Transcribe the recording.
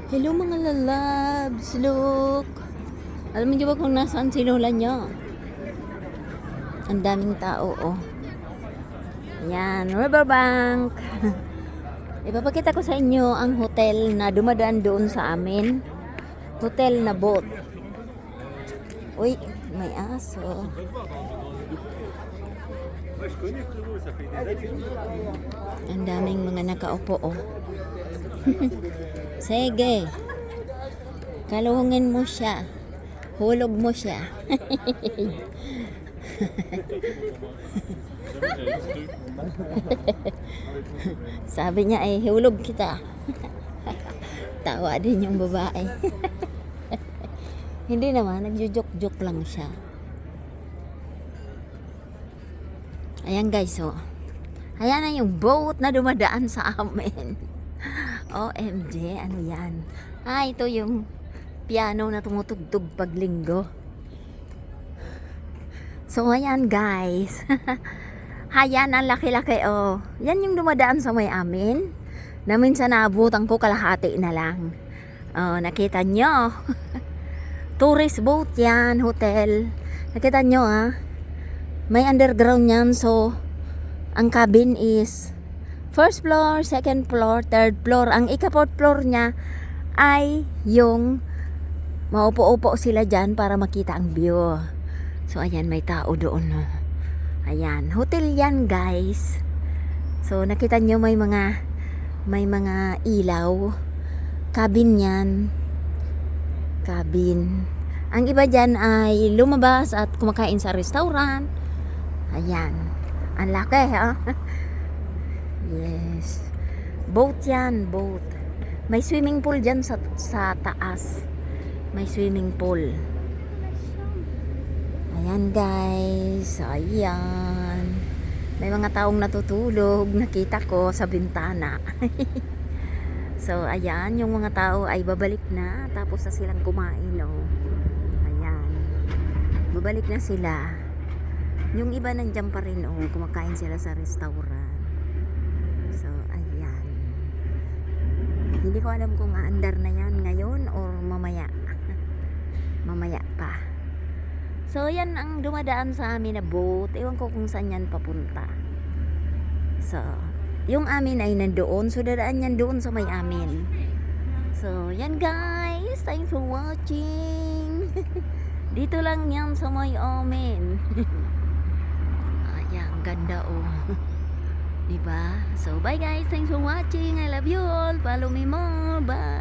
Hello mga lalabs, look. Alam niyo ba kung nasaan si lola niyo? Ang daming tao, oh. Ayan, riverbank. Ipapakita ko sa inyo ang hotel na dumadaan doon sa amin. Hotel na boat. Uy, may aso. Ang daming mga nakaupo, oh. Sige. Kalungin mo siya. Hulog mo siya. Sabi niya ay hulog kita. Tawa din yung babae. Hindi naman, nagjo-joke-joke lang siya. Ayan guys, oh. Ayan na yung boat na dumadaan sa amin. OMG, ano yan? Ito yung piano na tumutugtog pag linggo. So, ayan guys. Ayan, ang laki-laki, oh. Yan yung dumadaan sa may amin. Na minsan naabutan ko kalahati na lang. Oh, nakita nyo. Tourist boat yan, hotel. Nakita nyo, ah. May underground yan, so ang cabin is first floor, second floor, third floor. Ang ika-fourth floor niya ay yung maupo-upo sila dyan para makita ang view. So ayan, may tao doon, no? Ayan, hotel yan guys. So nakita nyo may mga ilaw. Cabin yan. Cabin. Ang iba dyan ay lumabas at kumakain sa restaurant. Ayan. Ang laki, ha? Yes. Boat yan, boat. May swimming pool dyan sa taas. May swimming pool. Ayan guys. Ayan. May mga taong natutulog. Nakita ko sa bintana. So, ayan. Yung mga tao ay babalik na. Tapos na silang kumain, oh. Ayan. Babalik na sila. Yung iba nandiyan pa rin, oh, kumakain sila sa restaurant. So, ayan. Hindi ko alam kung aandar na yan ngayon or mamaya. Mamaya pa. So, yan ang dumadaan sa amin na boat. Ewan ko kung saan yan papunta. So, yung amin ay nandoon. So, dadaan yan doon sa may amin. So, yan guys. Thanks for watching. Dito lang yan sa may amin. Ayan, ganda, oh. Diba? So, bye guys. Thanks for watching. I love you all. Follow me more. Bye.